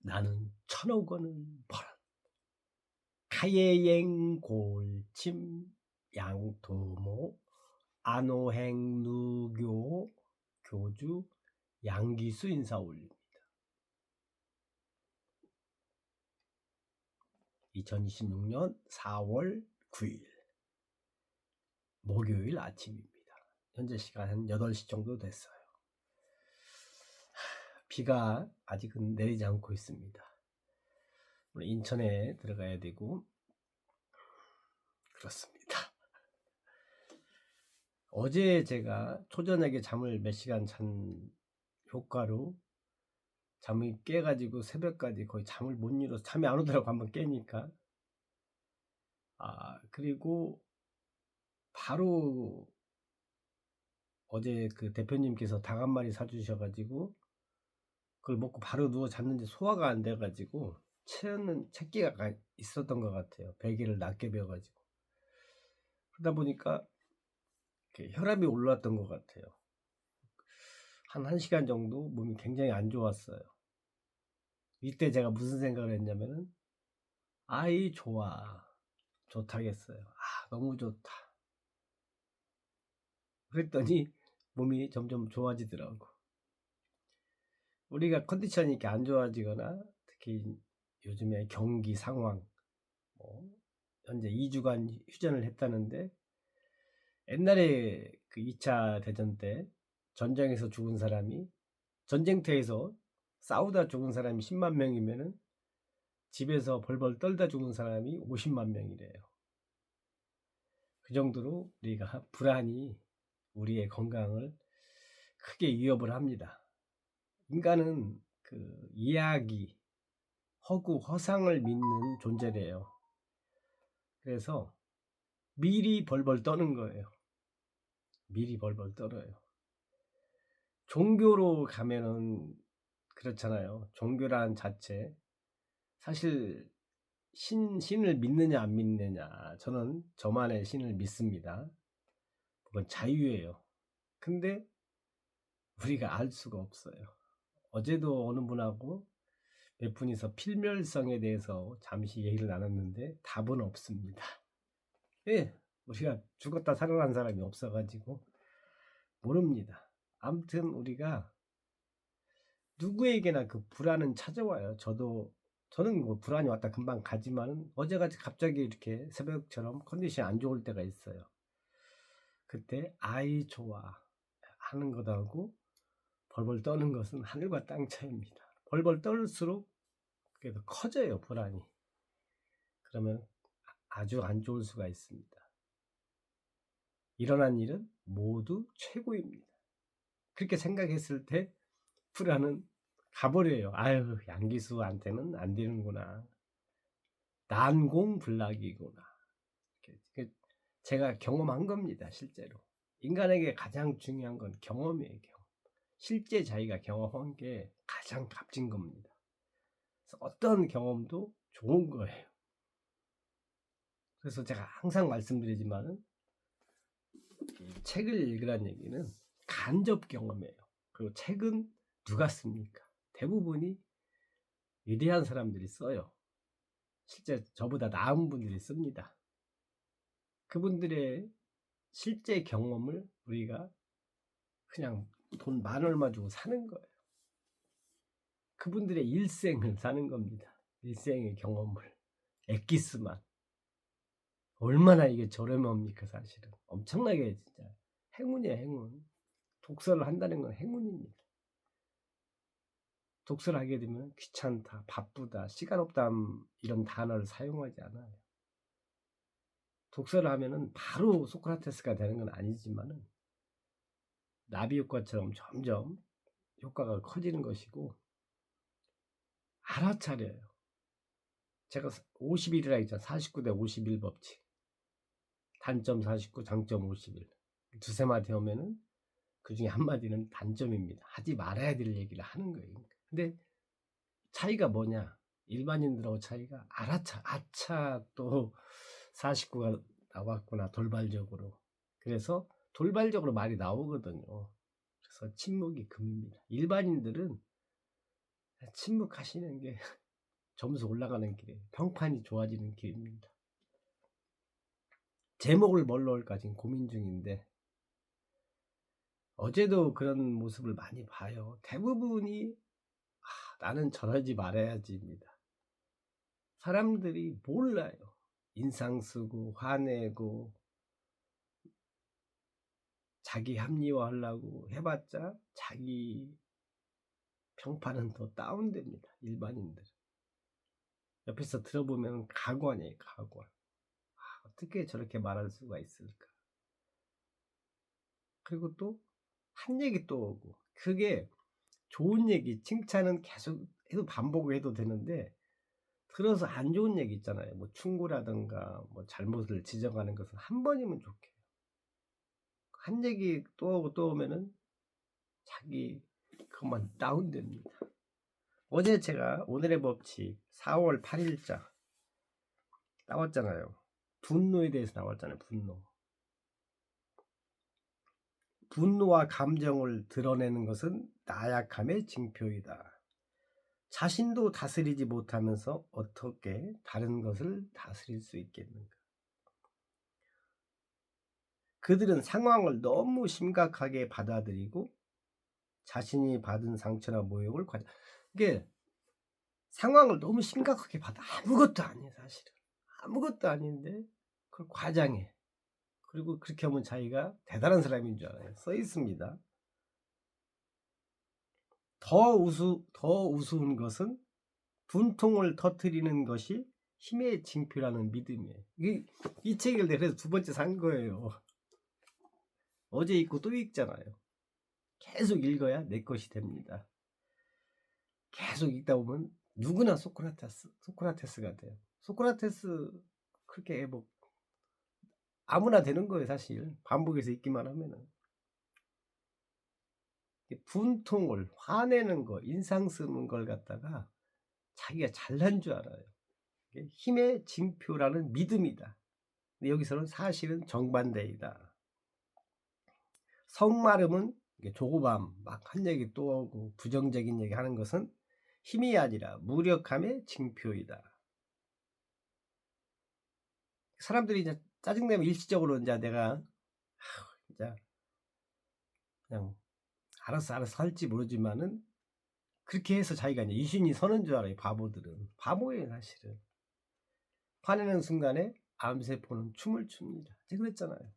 나는 1,000억 원을 벌어 가예행 골침 양토모 안호행 누교 교주 양기수 인사 올립니다. 2026년 4월 9일 목요일 아침입니다. 현재 시간 한 8시 정도 됐어요. 비가 아직은 내리지 않고 있습니다. 오늘 인천에 들어가야 되고 그렇습니다. 어제 제가 초저녁에 잠을 몇 시간 잔 효과로 잠이 깨가지고 새벽까지 거의 잠을 못 이뤄서 잠이 안 오더라고. 한번 깨니까. 그리고 바로 어제 그 대표님께서 닭 한 마리 사주셔가지고 그걸 먹고 바로 누워 잤는데 소화가 안 돼가지고 체기가 있었던 것 같아요. 베개를 낮게 베어가지고. 그러다 보니까 혈압이 올랐던 것 같아요. 한 1시간 정도 몸이 굉장히 안 좋았어요. 이때 제가 무슨 생각을 했냐면은 아이 좋다겠어요. 너무 좋다. 그랬더니 몸이 점점 좋아지더라고. 우리가 컨디션이 이렇게 안 좋아지거나 특히 요즘에 경기 상황 현재 2주간 휴전을 했다는데 옛날에 그 2차 대전 때 전쟁에서 죽은 사람이 전쟁터에서 싸우다 죽은 사람이 10만 명이면은 집에서 벌벌 떨다 죽은 사람이 50만 명이래요. 그 정도로 우리가 불안이 우리의 건강을 크게 위협을 합니다. 인간은 그 이야기, 허구, 허상을 믿는 존재래요. 그래서 미리 벌벌 떠는 거예요. 미리 벌벌 떨어요. 종교로 가면은 그렇잖아요. 종교란 자체 사실 신을 믿느냐 안 믿느냐, 저는 저만의 신을 믿습니다. 그건 자유예요. 근데 우리가 알 수가 없어요. 어제도 어느 분하고 몇 분이서 필멸성에 대해서 잠시 얘기를 나눴는데 답은 없습니다. 예, 우리가 죽었다 살아난 사람이 없어가지고 모릅니다. 아무튼 우리가 누구에게나 그 불안은 찾아와요. 저는 뭐 불안이 왔다 금방 가지만은 어제같이 갑자기 이렇게 새벽처럼 컨디션이 안 좋을 때가 있어요. 그때 아이 좋아 하는 것하고 벌벌 떠는 것은 하늘과 땅 차이입니다. 벌벌 떨수록 그게 더 커져요, 불안이. 그러면 아주 안 좋을 수가 있습니다. 일어난 일은 모두 최고입니다. 그렇게 생각했을 때 불안은 가버려요. 양기수한테는 안 되는구나. 난공불락이구나. 제가 경험한 겁니다, 실제로. 인간에게 가장 중요한 건 경험이에요, 경험. 실제 자기가 경험한 게 가장 값진 겁니다. 그래서 어떤 경험도 좋은 거예요. 그래서 제가 항상 말씀드리지만은 책을 읽으란 얘기는 간접 경험이에요. 그리고 책은 누가 씁니까? 대부분이 위대한 사람들이 써요. 실제 저보다 나은 분들이 씁니다. 그분들의 실제 경험을 우리가 그냥 돈 만 얼마 주고 사는 거예요. 그분들의 일생을 사는 겁니다. 일생의 경험을. 엑기스만. 얼마나 이게 저렴합니까, 사실은. 엄청나게 진짜 행운이에요, 행운. 독서를 한다는 건 행운입니다. 독서를 하게 되면 귀찮다, 바쁘다, 시간 없다 이런 단어를 사용하지 않아요. 독서를 하면은 바로 소크라테스가 되는 건 아니지만은 나비 효과처럼 점점 효과가 커지는 것이고 알아차려요. 제가 50일이라 했잖아요. 49대 51 법칙. 단점 49, 장점 51. 두세 마디 하면은 그 중에 한 마디는 단점입니다. 하지 말아야 될 얘기를 하는 거예요. 근데 차이가 뭐냐? 일반인들하고 차이가 아차 또 49가 나왔구나, 돌발적으로. 그래서 돌발적으로 말이 나오거든요. 그래서 침묵이 금입니다. 일반인들은 침묵하시는 게 점수 올라가는 길이에요. 평판이 좋아지는 길입니다. 제목을 뭘로 할까 지금 고민 중인데, 어제도 그런 모습을 많이 봐요. 대부분이 '나는 저러지 말아야지.'입니다. 사람들이 몰라요. 인상 쓰고 화내고 자기 합리화하려고 해 봤자 자기 평판은 더 다운됩니다, 일반인들은. 옆에서 들어보면 가관이에요, 가관. '어떻게 저렇게 말할 수가 있을까?' 그리고 또 한 얘기 또 오고, 그게 좋은 얘기 칭찬은 계속 해도 반복을 해도 되는데, 들어서 안 좋은 얘기 있잖아요. 뭐 충고라든가 뭐 잘못을 지적하는 것은 한 번이면 좋게 한 얘기 또 오고 또 오면은 자기 그것만 다운됩니다. 어제 제가 오늘의 법칙 4월 8일자 나왔잖아요. 분노에 대해서 나왔잖아요. 분노와 감정을 드러내는 것은 나약함의 징표이다. 자신도 다스리지 못하면서 어떻게 다른 것을 다스릴 수 있겠는가? 그들은 상황을 너무 심각하게 받아들이고 자신이 받은 상처나 모욕을 이게 상황을 너무 심각하게 받아. 아무것도 아니에요, 사실은. 아무것도 아닌데 그걸 과장해. 그리고 그렇게 하면 자기가 대단한 사람인 줄 알아요. 써 있습니다. 더 우스운 것은 분통을 터뜨리는 것이 힘의 징표라는 믿음이에요. 이 책을 그래서 두 번째 산 거예요. 어제 읽고 또 읽잖아요. 계속 읽어야 내 것이 됩니다. 계속 읽다 보면 누구나 소크라테스가 돼요. 소크라테스 그렇게 뭐 아무나 되는 거예요, 사실. 반복해서 읽기만 하면은. 분통을, 화내는 거, 인상 쓰는 걸 갖다가 자기가 잘난 줄 알아요. 이게 힘의 징표라는 믿음이다. 근데 여기서는 사실은 정반대이다. 성마름은 조급함, 막 한 얘기 또 하고 부정적인 얘기 하는 것은 힘이 아니라 무력함의 징표이다. 사람들이 이제 짜증내면 일시적으로 이제 내가 이제 그냥 알았어 할지 모르지만은 그렇게 해서 자기가 이제 이신이 서는 줄 알아요. 바보들은 바보예요, 사실은. 화내는 순간에 암세포는 춤을 춥니다. 제가 그랬잖아요.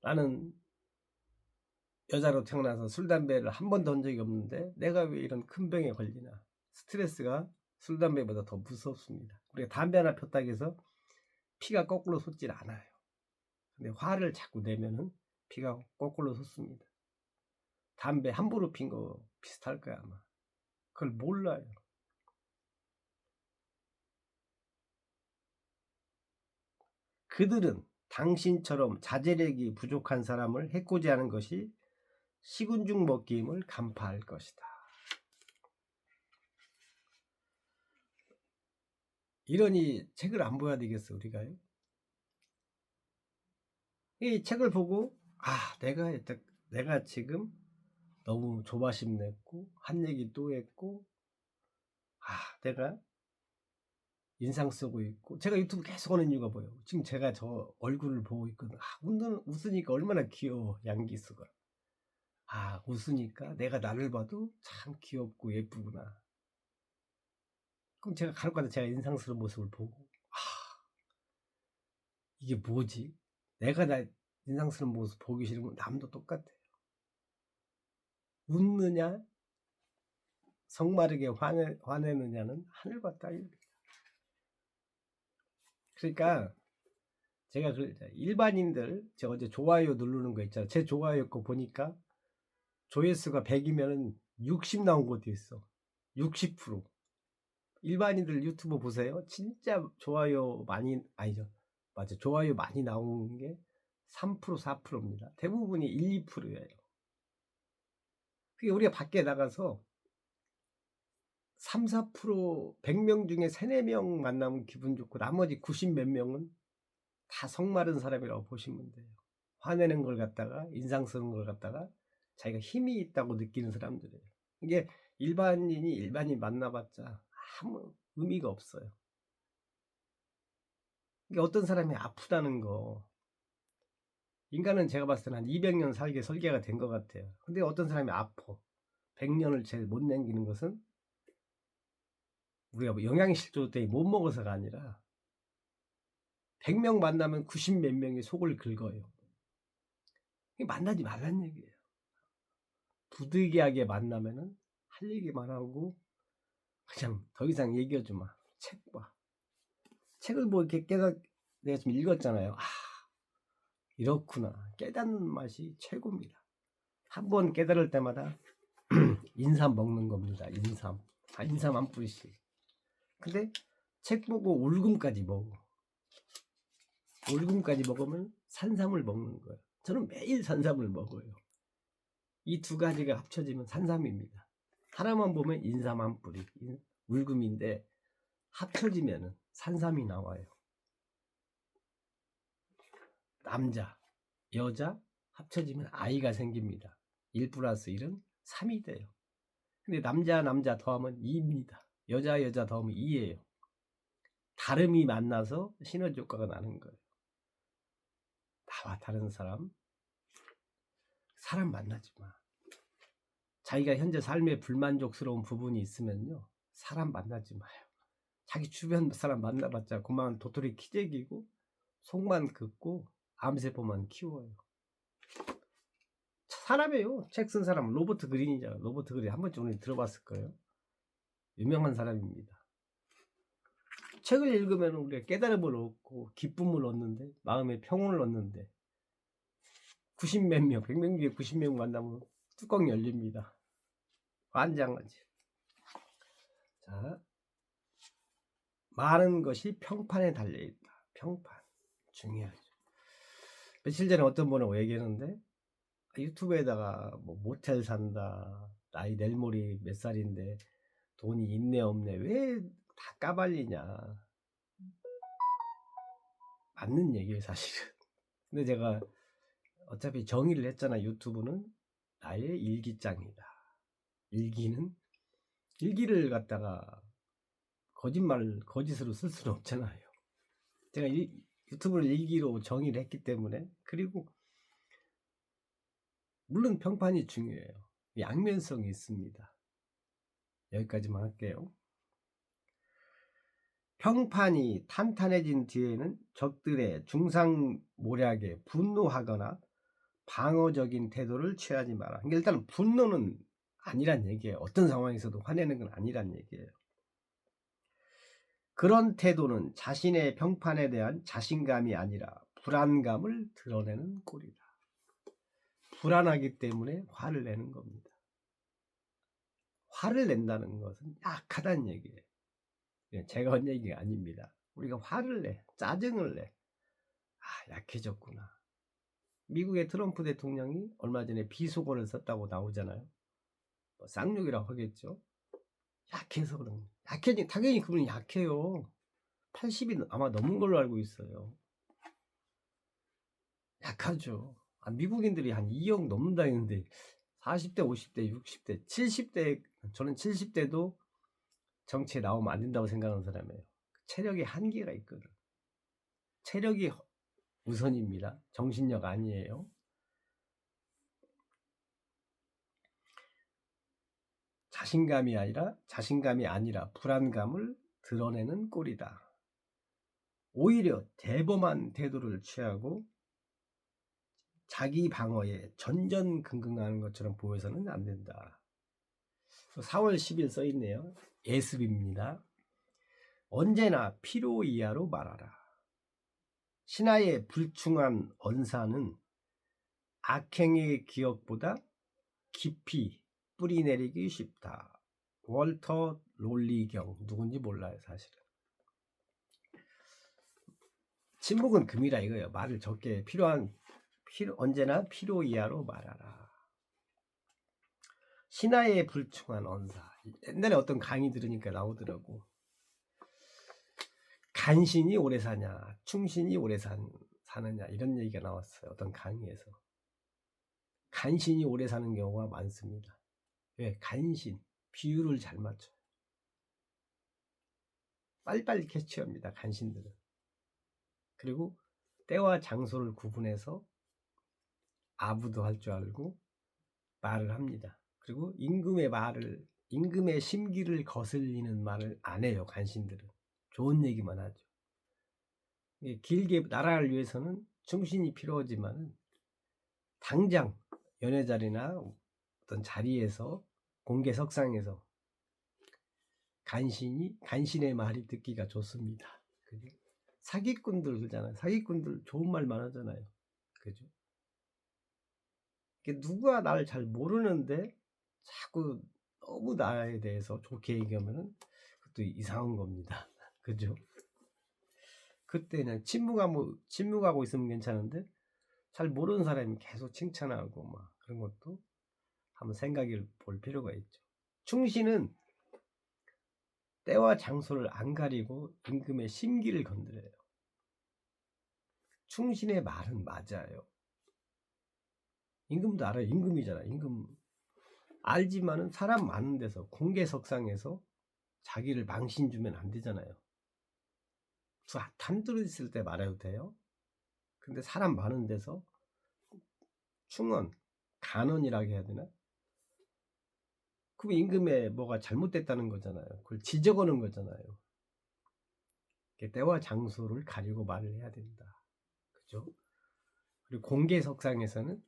나는 여자로 태어나서 술 담배를 한 번도 한 적이 없는데 내가 왜 이런 큰 병에 걸리나. 스트레스가 술 담배보다 더 무섭습니다. 우리가 담배 하나 폈다고 해서 피가 거꾸로 솟질 않아요. 근데 화를 자꾸 내면은 피가 거꾸로 솟습니다. 담배 함부로 핀 거 비슷할 거야 아마. 그걸 몰라요. 그들은 당신처럼 자제력이 부족한 사람을 해코지하는 것이 식은 죽 먹기임을 간파할 것이다. 이러니 책을 안 봐야 되겠어, 우리가요? 이 책을 보고 내가 지금 너무 조바심 냈고 한 얘기 또 했고 내가 인상 쓰고 있고, 제가 유튜브 계속 하는 이유가 뭐예요? 지금 제가 저 얼굴을 보고 있거든. 웃으니까 얼마나 귀여워, 양기수가. 웃으니까 내가 나를 봐도 참 귀엽고 예쁘구나. 그럼 제가 간혹가다 제가 인상스러운 모습을 보고 이게 뭐지? 내가 나 인상스러운 모습 보기 싫으면 남도 똑같아요. 웃느냐 성마르게 화내느냐는 하늘과 땅입니다. 그러니까 제가 일반인들, 제가 어제 좋아요 누르는 거 있잖아요. 제 좋아요 거 보니까 조회수가 100이면은 60 나온 것도 있어. 60%. 일반인들 유튜브 보세요. 진짜 좋아요 많이, 아니죠. 맞아. 좋아요 많이 나오는 게 3%, 4%입니다. 대부분이 1, 2%예요. 그게 우리가 밖에 나가서 3, 4% 100명 중에 3, 4명 만나면 기분 좋고 나머지 90 몇 명은 다 성마른 사람이라고 보시면 돼요. 화내는 걸 갖다가, 인상 쓰는 걸 갖다가 자기가 힘이 있다고 느끼는 사람들이에요. 이게 일반인이 일반인 만나봤자 아무 의미가 없어요. 이게 어떤 사람이 아프다는 거, 인간은 제가 봤을 때는 한 200년 살게 설계가 된 것 같아요. 근데 어떤 사람이 아파 100년을 제일 못 남기는 것은 우리가 뭐 영양실조 때문에 못 먹어서가 아니라 100명 만나면 90 몇 명이 속을 긁어요. 만나지 말란 얘기예요. 부득이하게 만나면은 할 얘기만 하고 그냥 더 이상 얘기하지 마. 책 봐. 책을 뭐 이렇게 내가 좀 읽었잖아요. 이렇구나. 깨닫는 맛이 최고입니다. 한 번 깨달을 때마다 인삼 먹는 겁니다. 인삼. 인삼 한 뿌리씩. 근데 책 보고 울금까지 먹어. 울금까지 먹으면 산삼을 먹는 거예요. 저는 매일 산삼을 먹어요. 이 두 가지가 합쳐지면 산삼입니다. 하나만 보면 인삼 한 뿌리, 울금인데 합쳐지면 산삼이 나와요. 남자, 여자 합쳐지면 아이가 생깁니다. 1 플러스 1은 3이 돼요. 근데 남자 더하면 2입니다. 여자 더하면 2예요. 다름이 만나서 시너지 효과가 나는 거예요. 나와 다른 사람 만나지 마. 자기가 현재 삶에 불만족스러운 부분이 있으면요, 사람 만나지 마요. 자기 주변 사람 만나봤자 그만 도토리 키재기고 속만 긋고 암세포만 키워요. 사람이에요. 책 쓴 사람 로버트 그린이잖아. 로버트 그린 한 번쯤 우리 들어봤을 거예요. 유명한 사람입니다. 책을 읽으면 우리가 깨달음을 얻고 기쁨을 얻는데, 마음의 평온을 얻는데 90 몇 명, 100명 중에 90명 만나면 뚜껑 열립니다. 환장하지. 자, 많은 것이 평판에 달려있다. 평판 중요하죠. 며칠 전에 어떤 분하고 얘기했는데, 유튜브에다가 뭐 모텔 산다, 나이 내일모레 몇 살인데 돈이 있네 없네 왜 다 까발리냐. 맞는 얘기예요 사실은. 근데 제가 어차피 정의를 했잖아. 유튜브는 나의 일기장이다. 일기를 갖다가 거짓으로 쓸 수는 없잖아요. 제가 유튜브를 일기로 정의를 했기 때문에. 그리고 물론 평판이 중요해요. 양면성이 있습니다. 여기까지만 할게요. 평판이 탄탄해진 뒤에는 적들의 중상모략에 분노하거나 방어적인 태도를 취하지 마라. 그러니까 일단 분노는 아니란 얘기예요. 어떤 상황에서도 화내는 건 아니란 얘기예요. 그런 태도는 자신의 평판에 대한 자신감이 아니라 불안감을 드러내는 꼴이다. 불안하기 때문에 화를 내는 겁니다. 화를 낸다는 것은 약하다는 얘기예요. 제가 한 얘기가 아닙니다. 우리가 화를 내, 짜증을 내. 약해졌구나. 미국의 트럼프 대통령이 얼마 전에 비속어를 썼다고 나오잖아요. 쌍욕이라고 하겠죠. 약해서 그런 거예요. 당연히 그분이 약해요. 80이 아마 넘은 걸로 알고 있어요. 약하죠. 미국인들이 한 2억 넘는다 했는데 40대, 50대, 60대, 70대, 저는 70대도 정치에 나오면 안 된다고 생각하는 사람이에요. 체력에 한계가 있거든. 체력이 우선입니다. 정신력 아니에요. 자신감이 아니라 불안감을 드러내는 꼴이다. 오히려 대범한 태도를 취하고 자기 방어에 전전긍긍하는 것처럼 보여서는 안 된다. 4월 10일 써있네요. 예습입니다. 언제나 필요 이하로 말하라. 신하의 불충한 언사는 악행의 기억보다 깊이 뿌리 내리기 쉽다. 월터 롤리경, 누군지 몰라요 사실은. 침묵은 금이라 이거예요. 말을 적게 언제나 필요 이하로 말하라. 신하의 불충한 언사. 옛날에 어떤 강의 들으니까 나오더라고. 간신이 오래 사냐, 충신이 오래 사느냐 이런 얘기가 나왔어요. 어떤 강의에서. 간신이 오래 사는 경우가 많습니다. 왜? 간신. 비율을 잘 맞춰요. 빨리빨리 캐치합니다, 간신들은. 그리고 때와 장소를 구분해서 아부도 할 줄 알고 말을 합니다. 그리고 임금의 심기를 거슬리는 말을 안 해요, 간신들은. 좋은 얘기만 하죠. 길게 나라를 위해서는 충신이 필요하지만 당장 연회 자리나 어떤 자리에서 공개석상에서 간신의 말이 듣기가 좋습니다. 그죠? 사기꾼들 그러잖아요. 사기꾼들 좋은 말만 하잖아요. 그죠? 누가 나를 잘 모르는데 자꾸 너무 나에 대해서 좋게 얘기하면은 그것도 이상한 겁니다. 그죠? 그때는 침묵하고 있으면 괜찮은데 잘 모르는 사람이 계속 칭찬하고 막 그런 것도 한번 생각해 볼 필요가 있죠. 충신은 때와 장소를 안 가리고 임금의 심기를 건드려요. 충신의 말은 맞아요. 임금도 알아요. 임금이잖아. 임금 알지만은 사람 많은 데서 공개석상에서 자기를 망신 주면 안 되잖아요. 단둘이 있을 때 말해도 돼요. 근데 사람 많은 데서 충언, 간언이라고 해야 되나? 그럼 임금에 뭐가 잘못됐다는 거잖아요. 그걸 지적하는 거잖아요. 때와 장소를 가리고 말을 해야 된다. 그죠? 그리고 공개석상에서는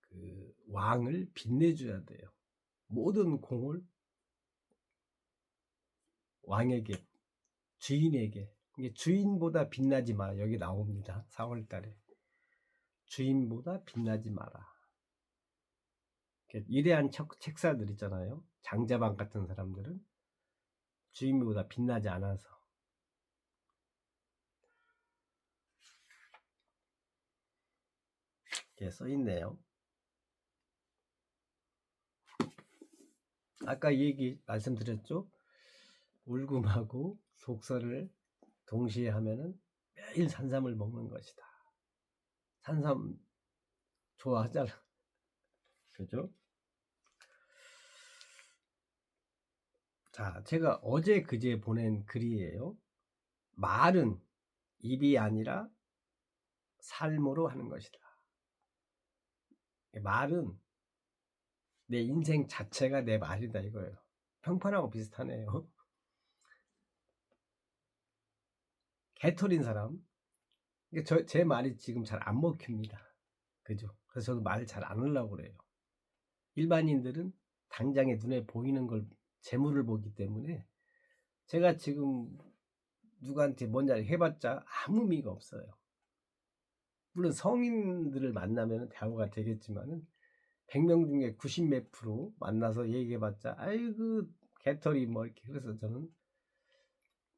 그 왕을 빛내줘야 돼요. 모든 공을 왕에게, 주인에게. 이게 주인보다 빛나지 마라. 여기 나옵니다. 4월달에 주인보다 빛나지 마라. 위대한 책사들 있잖아요. 장자방 같은 사람들은 주인보다 빛나지 않아서. 이렇게 써있네요. 아까 말씀드렸죠. 울금하고 속설을 동시에 하면은 매일 산삼을 먹는 것이다. 산삼 좋아하잖아. 그죠? 자, 제가 어제 그제 보낸 글이에요. 말은 입이 아니라 삶으로 하는 것이다. 말은 내 인생 자체가 내 말이다 이거예요. 평판하고 비슷하네요. 개털인 사람, 제 말이 지금 잘 안 먹힙니다. 그죠? 그래서 저도 말을 잘 안 하려고 그래요. 일반인들은 당장에 눈에 보이는 걸 재물을 보기 때문에 제가 지금 누구한테 뭔지 해봤자 아무 의미가 없어요. 물론 성인들을 만나면 대화가 되겠지만은 100명 중에 90 몇 프로 만나서 얘기해봤자 아이고 개털이 뭐 이렇게. 그래서 저는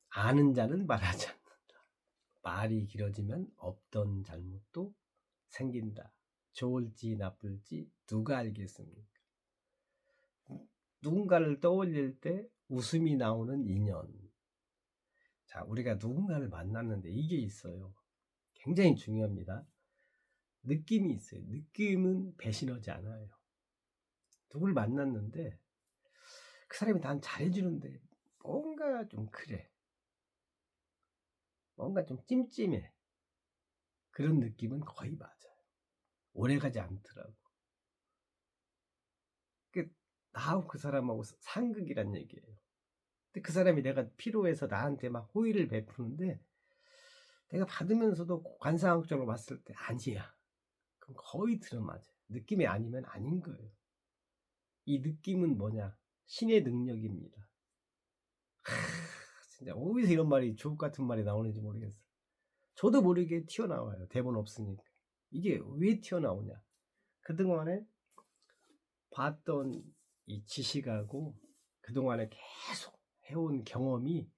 아는 자는 말하지 않는다. 말이 길어지면 없던 잘못도 생긴다. 좋을지 나쁠지 누가 알겠습니까? 누군가를 떠올릴 때 웃음이 나오는 인연. 자, 우리가 누군가를 만났는데 이게 있어요. 굉장히 중요합니다. 느낌이 있어요. 느낌은 배신하지 않아요. 누굴 만났는데 그 사람이 난 잘해주는데 뭔가 좀 그래. 뭔가 좀 찜찜해. 그런 느낌은 거의 맞아요. 오래가지 않더라고. 나하고 그 사람하고 상극이란 얘기예요. 근데 그 사람이 내가 필요해서 나한테 막 호의를 베푸는데 내가 받으면서도 관상학적으로 봤을 때 아니야. 그럼 거의 들어맞아요. 느낌이 아니면 아닌 거예요. 이 느낌은 뭐냐? 신의 능력입니다. 진짜 어디서 이런 말이 주옥 같은 말이 나오는지 모르겠어요. 저도 모르게 튀어나와요. 대본 없으니까. 이게 왜 튀어나오냐? 그동안에 봤던 이 지식하고 그동안에 계속 해온 경험이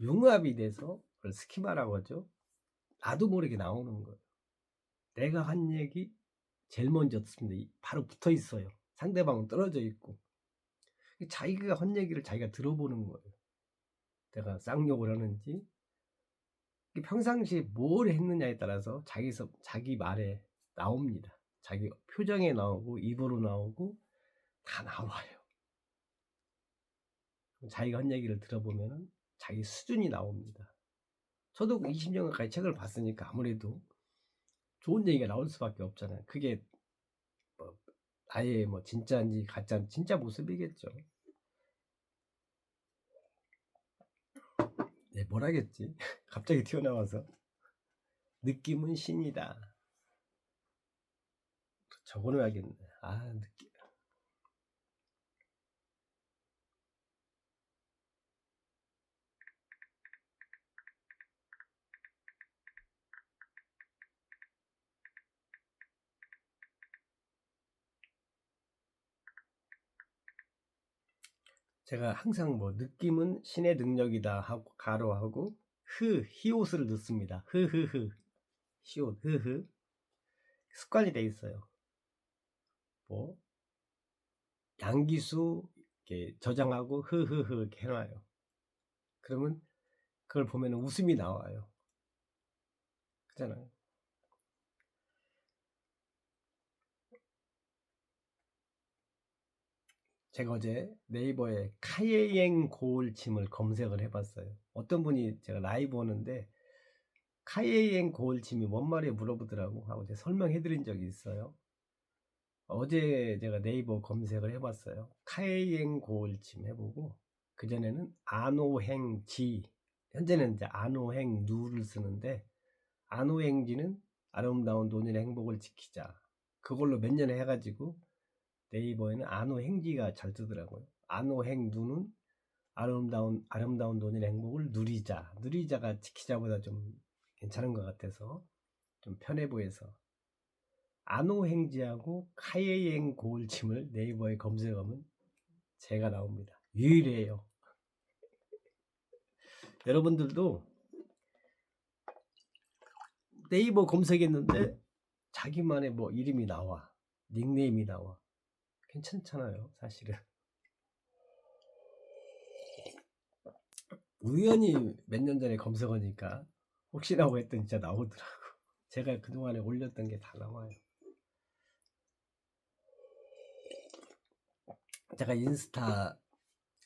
융합이 돼서 그걸 스키마라고 하죠. 나도 모르게 나오는 거예요. 내가 한 얘기 제일 먼저 듣습니다. 바로 붙어 있어요. 상대방은 떨어져 있고. 자기가 한 얘기를 자기가 들어보는 거예요. 내가 쌍욕을 하는지 평상시에 뭘 했느냐에 따라서 자기 말에 나옵니다. 자기 표정에 나오고 입으로 나오고 다 나와요. 자기가 한 얘기를 들어보면은 자기 수준이 나옵니다. 저도 20년 가까이 책을 봤으니까 아무래도 좋은 얘기가 나올 수밖에 없잖아요. 그게 뭐 아예 뭐 진짜인지 가짜인지 진짜 모습이겠죠. 네, 뭐라겠지? 갑자기 튀어나와서 느낌은 신이다. 적어놔야겠네. 느낌. 제가 항상 뭐 느낌은 신의 능력이다 하고 가로하고 히읗을 넣습니다. 시옷 습관이 돼 있어요. 뭐 양기수 이렇게 저장하고 이렇게 해놔요. 그러면 그걸 보면 웃음이 나와요. 그잖아요. 제가 어제 네이버에 카예행 고울침을 검색을 해봤어요. 어떤 분이 제가 라이브 하는데 카예행 고울침이 뭔 말이에요 물어보더라고 하고 제가 설명해드린 적이 있어요. 어제 제가 네이버 검색을 해봤어요. 카예행 고울침 해보고 그전에는 안오행지, 현재는 이제 안오행누를 쓰는데 안오행지는 아름다운 노년의 행복을 지키자. 그걸로 몇 년 해가지고 네이버에는 안오행지가 잘 뜨더라고요. 안오행누는 아름다운 노년의 행복을 누리자. 누리자가 지키자보다 좀 괜찮은 것 같아서 좀 편해 보여서 안오행지하고 카예행 고울침을 네이버에 검색하면 제가 나옵니다. 유일해요. 여러분들도 네이버 검색했는데 자기만의 뭐 이름이 나와, 닉네임이 나와. 괜찮잖아요, 사실은. 우연히 몇 년 전에 검색하니까 혹시라고 했더니 진짜 나오더라고. 제가 그동안에 올렸던 게 다 나와요. 제가 인스타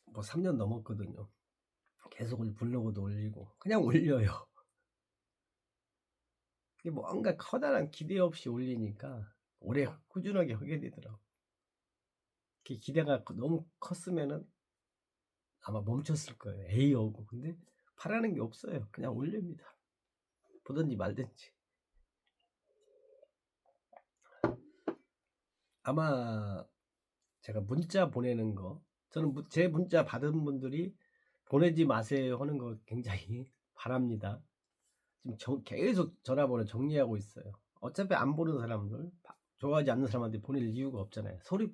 뭐 3년 넘었거든요. 계속 블로그도 올리고 그냥 올려요. 이게 뭔가 커다란 기대 없이 올리니까 오래 꾸준하게 하게 되더라고. 기대가 너무 컸으면은 아마 멈췄을 거예요. 에이 하고. 근데 바라는 게 없어요. 그냥 올립니다. 보든지 말든지. 아마 제가 문자 보내는 거, 저는 제 문자 받은 분들이 보내지 마세요 하는 거 굉장히 바랍니다. 지금 계속 전화번호 정리하고 있어요. 어차피 안 보는 사람들, 좋아하지 않는 사람한테 보낼 이유가 없잖아요. 서로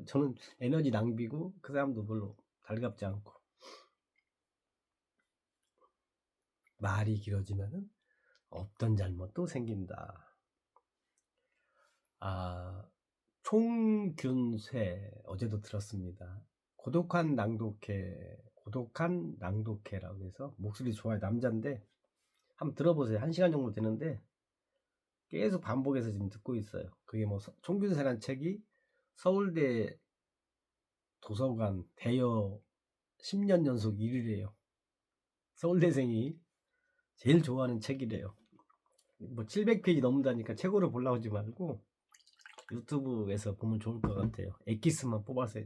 저는 에너지 낭비고 그 사람도 별로 달갑지 않고. 말이 길어지면은 없던 잘못도 생긴다. 총균쇠 어제도 들었습니다. 고독한 낭독회라고 해서 목소리 좋아요. 남자인데 한번 들어보세요. 1시간 정도 되는데 계속 반복해서 지금 듣고 있어요. 그게 뭐 총균쇠라는 책이 서울대 도서관 대여 10년 연속 1위래요. 서울대생이 제일 좋아하는 책이래요. 뭐 700페이지 넘는다니까 책으로 보려고 하지 말고 유튜브에서 보면 좋을 것 같아요. 엑기스만 뽑아서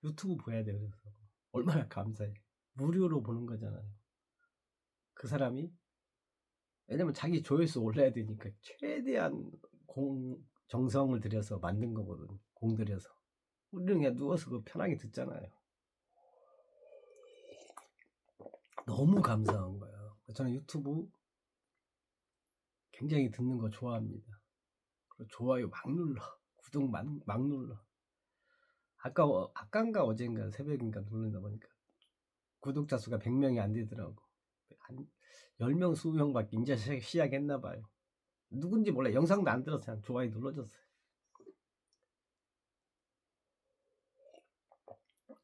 유튜브 봐야 돼요. 그래서 얼마나 감사해. 무료로 보는 거잖아요. 그 사람이 왜냐면 자기 조회수 올려야 되니까 최대한 정성을 들여서 만든 거거든. 공들여서. 우리는 그냥 누워서 편하게 듣잖아요. 너무 감사한 거예요. 저는 유튜브 굉장히 듣는 거 좋아합니다. 그리고 좋아요 막 눌러. 구독 막 눌러. 아까인가 어젠가 새벽인가 누른다 보니까 구독자 수가 100명이 안 되더라고. 한 10명, 20명밖에 이제 시작했나 봐요. 누군지 몰라. 영상도 안 들어서 그냥 좋아요 눌러줬어요.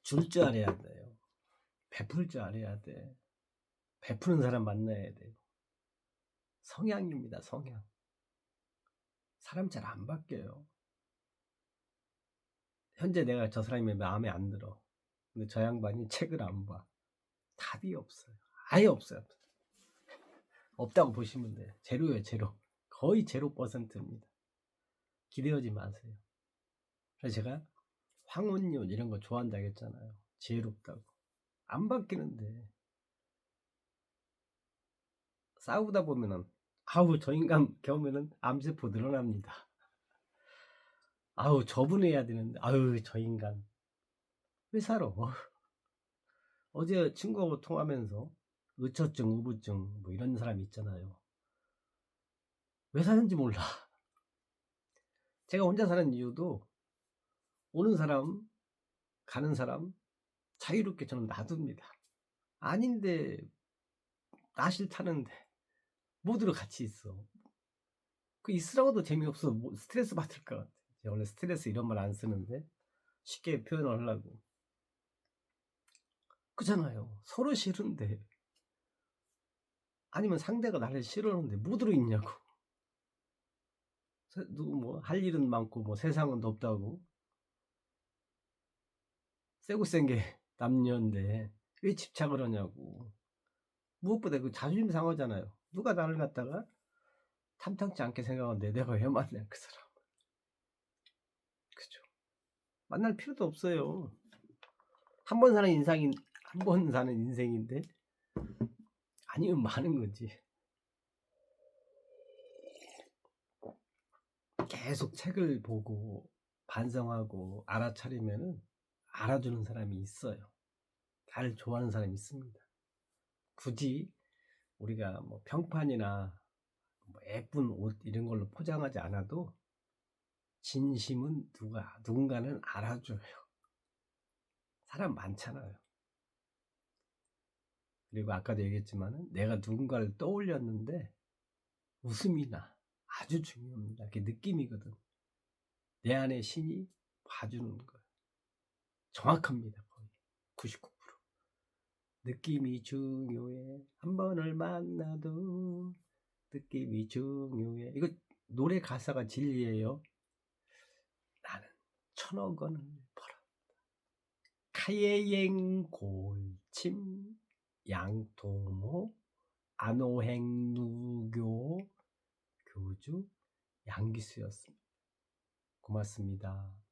줄 줄 알아야 돼요. 베풀 줄 알아야 돼. 베푸는 사람 만나야 돼요. 성향입니다. 성향. 사람 잘 안 바뀌어요. 현재 내가 저 사람이 마음에 안 들어. 근데 저 양반이 책을 안 봐. 답이 없어요. 아예 없어요. 없다고 보시면 돼요. 제로예요, 제로. 거의 0%입니다. 기대하지 마세요. 그래서 제가 황혼년 이런 거 좋아한다고 했잖아요. 지혜롭다고. 안 바뀌는데. 싸우다 보면은, 아우, 저 인간 겪으면은 암세포 늘어납니다. 아우, 저분해야 되는데, 아우, 저 인간. 왜 살아? 어제 친구하고 통하면서 의처증, 우부증, 뭐 이런 사람이 있잖아요. 왜 사는지 몰라. 제가 혼자 사는 이유도 오는 사람, 가는 사람 자유롭게 저는 놔둡니다. 아닌데, 나 싫다는데, 모두로 같이 있어. 그 있으라고도 재미없어. 뭐 스트레스 받을 것 같아. 제가 원래 스트레스 이런 말 안 쓰는데, 쉽게 표현을 하려고. 그잖아요. 서로 싫은데. 아니면 상대가 나를 싫어하는데, 모두로 있냐고. 누구 뭐, 할 일은 많고, 뭐, 세상은 덥다고. 세고 센 게 남녀인데, 왜 집착을 하냐고. 무엇보다 그 자존심 상하잖아요. 누가 나를 갖다가 탐탁지 않게 생각하는데 내가 왜 만나 그 사람. 그죠? 만날 필요도 없어요. 한 번 사는 인상인, 한 번 사는 인생인데, 아니면 많은 거지. 계속 책을 보고, 반성하고, 알아차리면은, 알아주는 사람이 있어요. 날 좋아하는 사람이 있습니다. 굳이 우리가 뭐 평판이나 뭐 예쁜 옷 이런 걸로 포장하지 않아도 진심은 누군가는 알아줘요. 사람 많잖아요. 그리고 아까도 얘기했지만은 내가 누군가를 떠올렸는데 웃음이 나. 아주 중요합니다. 그게 느낌이거든. 내 안에 신이 봐주는 거예요. 정확합니다. 거의 99%. 느낌이 중요해. 한 번을 만나도 느낌이 중요해. 이거 노래 가사가 진리예요. 나는 1,000억 원을 벌어. 카예행 골침 양토모 안호행 누교 교주 양기수였습니다. 고맙습니다.